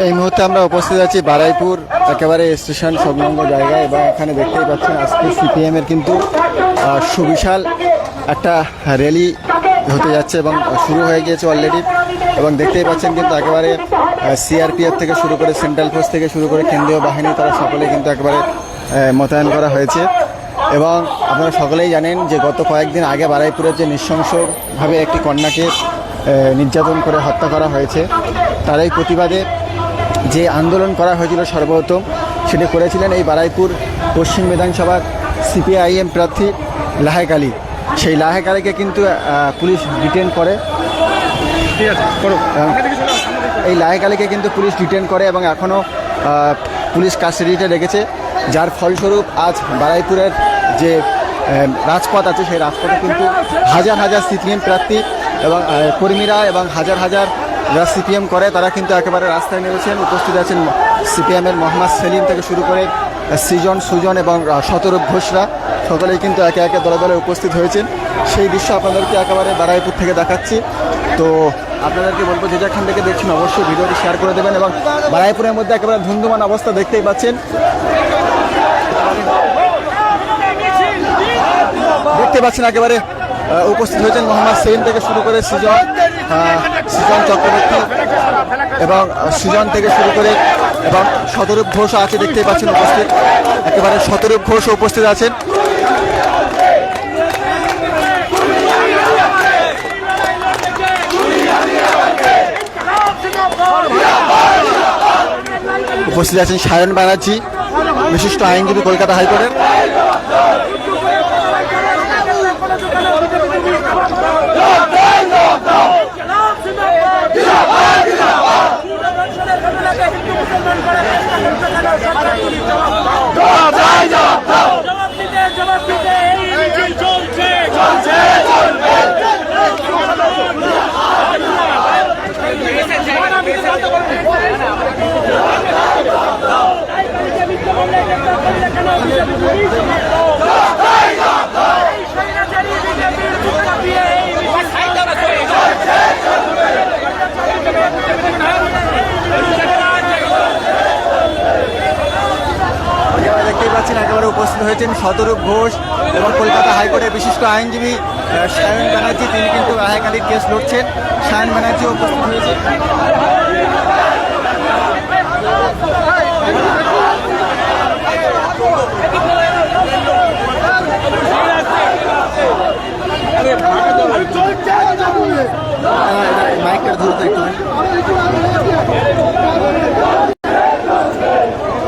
এই মুহূর্তে আমরা উপস্থিত আছি বারুইপুর একেবারে স্টেশন সংলগ্ন জায়গায়, এবং এখানে দেখতেই পাচ্ছেন আজকে সিপিএম এর কিন্তু সুবিশাল একটা র্যালি হতে যাচ্ছে এবং শুরু হয়ে গিয়েছে অলরেডি। এবং দেখতেই পাচ্ছেন কিন্তু একেবারে সিআরপিএফ থেকে শুরু করে সেন্ট্রাল ফোর্স থেকে শুরু করে কেন্দ্রীয় বাহিনী, তারা সকলে কিন্তু একেবারে মোতায়েন করা হয়েছে। এবং আপনারা সকলেই জানেন যে গত কয়েকদিন আগে বারুইপুরের যে নৃশংসভাবে একটি কন্যাকে নির্যাতন করে হত্যা করা হয়েছে, তারই প্রতিবাদে যে আন্দোলন করা হয়েছিল সর্বপ্রথম, সেটি করেছিলেন এই বারুইপুর পশ্চিম বিধানসভার সিপিআইএম প্রার্থী লাহেক আলী। সেই লাহেক আলীকে কিন্তু পুলিশ ডিটেন করে, এই লাহেক আলীকে কিন্তু পুলিশ ডিটেন করে এবং এখনও পুলিশ কাস্টাডিতে রেখেছে, যার ফলস্বরূপ আজ বারুইপুরের যে রাজপথ আছে সেই রাজপথে কিন্তু হাজার হাজার সিপিএম প্রার্থী এবং কর্মীরা এবং হাজার হাজার যারা সিপিএম করে তারা কিন্তু একেবারে রাস্তায় নেমেছেন। উপস্থিত আছেন সিপিএমের মোহাম্মদ সেলিম থেকে শুরু করে সৃজন, সুজন এবং শতরূপ ঘোষরা, সকলেই কিন্তু একে একে দলে দলে উপস্থিত হয়েছেন। সেই দৃশ্য আপনাদেরকে একেবারে বারুইপুর থেকে দেখাচ্ছি। তো আপনাদেরকে বলবো যে যেখান থেকে দেখছেন অবশ্যই ভিডিওটি শেয়ার করে দেবেন। এবং বারুইপুরের মধ্যে একেবারে ধুন্ধুমান অবস্থা দেখতেই পাচ্ছেন, একেবারে উপস্থিত হয়েছেন মোহাম্মদ সেলিম থেকে শুরু করে সৃজন চক্রবর্তী এবং সৃজন থেকে শুরু করে এবং শতরূপ ঘোষও আছে, দেখতেই পাচ্ছেন উপস্থিত, একেবারে শতরূপ ঘোষও উপস্থিত আছেন। উপস্থিত আছেন সায়ন ব্যানার্জি, বিশিষ্ট আইনজীবী, কলকাতা হাইকোর্টের। দেখতেই পাচ্ছেন একেবারে উপস্থিত হয়েছেন শতরূপ ঘোষ এবং কলকাতা হাইকোর্টের বিশিষ্ট আইনজীবী সায়ন ব্যানার্জি, তিনি কিন্তু লাহেক আলীর কেস লড়ছেন। সায়ন ব্যানার্জি উপস্থিত হয়েছে। মাইকটা ধরতে একটু